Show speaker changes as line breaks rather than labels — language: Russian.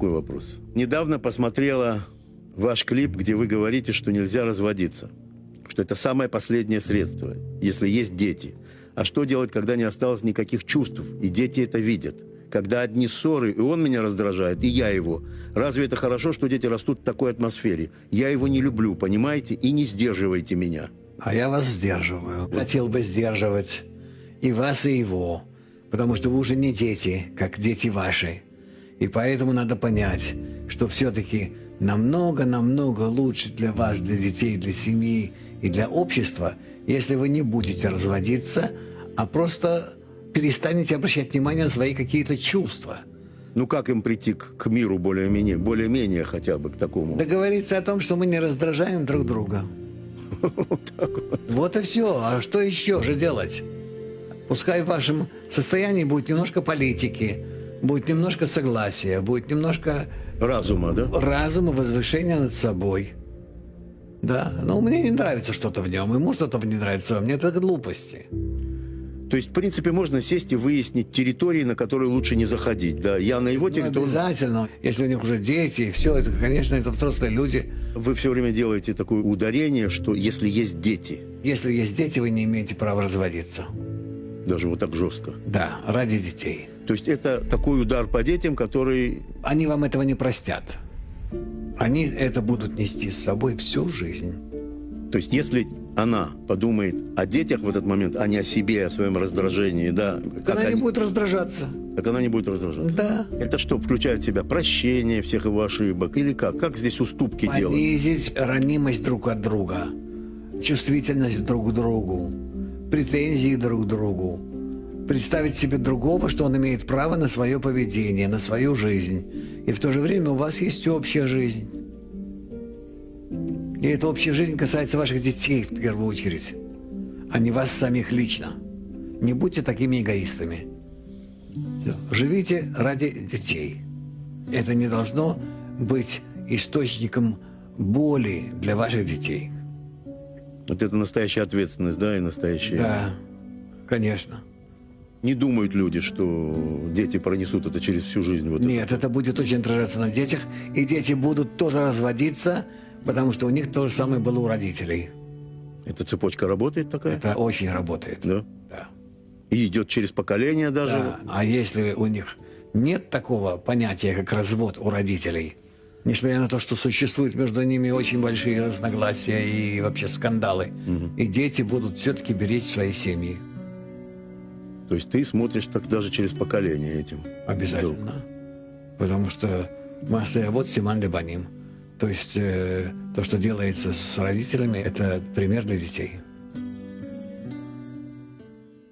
такой вопрос. Недавно посмотрела ваш клип, где вы говорите, что нельзя разводиться. Что это самое последнее средство, если есть дети. А что делать, когда не осталось никаких чувств, и дети это видят? Когда одни ссоры, и он меня раздражает, и я его. Разве это хорошо, что дети растут в такой атмосфере? Я его не люблю, понимаете? И не сдерживайте меня.
А я вас сдерживаю. Хотел бы сдерживать и вас, и его. Потому что вы уже не дети, как дети ваши. И поэтому надо понять, что все-таки намного лучше для вас, для детей, для семьи и для общества, если вы не будете разводиться, а просто перестанете обращать внимание на свои какие-то чувства.
Ну как им прийти к миру более-менее хотя бы к такому?
Договориться о том, что мы не раздражаем друг друга. Вот и все. А что еще же делать? Пускай в вашем состоянии будет немножко политики, будет немножко согласия, будет немножко
разума, да?
Разума, возвышения над собой. Да, но мне не нравится что-то в нем, ему что-то не нравится, мне это глупости.
То есть, в принципе, можно сесть и выяснить территории, на которые лучше не заходить, да? Я на его территории...
Обязательно. Если у них уже дети, и все, это, конечно, это взрослые люди.
Вы все время делаете такое ударение, что если есть дети...
Если есть дети, вы не имеете права разводиться.
Даже вот так жестко?
Да, ради детей.
То есть это такой удар по детям, который...
Они вам этого не простят. Они это будут нести с собой всю жизнь.
То есть если она подумает о детях в этот момент, а не о себе, о своем раздражении, да...
Она не будет раздражаться.
Так она не будет раздражаться?
Да.
Это что, включает в себя прощение всех его ошибок? Или как? Как здесь уступки делать?
Понизить ранимость друг от друга, чувствительность друг к другу, претензии друг к другу. Представить себе другого, что он имеет право на свое поведение, на свою жизнь. И в то же время у вас есть общая жизнь. И эта общая жизнь касается ваших детей в первую очередь, а не вас самих лично. Не будьте такими эгоистами. Все. Живите ради детей. Это не должно быть источником боли для ваших детей.
Вот это настоящая ответственность, да, и настоящая...
Да, конечно.
Не думают люди, что дети пронесут это через всю жизнь. Вот
Нет, это будет очень отражаться на детях, и дети будут тоже разводиться, потому что у них то же самое было у родителей.
Эта цепочка работает такая?
Это очень работает.
Да?
Да.
И идет через поколение даже?
Да. А если у них нет такого понятия, как развод у родителей, несмотря на то, что существуют между ними очень большие разногласия и вообще скандалы, и дети будут все-таки беречь свои семьи.
То есть ты смотришь так даже через поколение этим?
Обязательно. Потому что масса вот симан лебаним. То есть то, что делается с родителями, это пример для детей.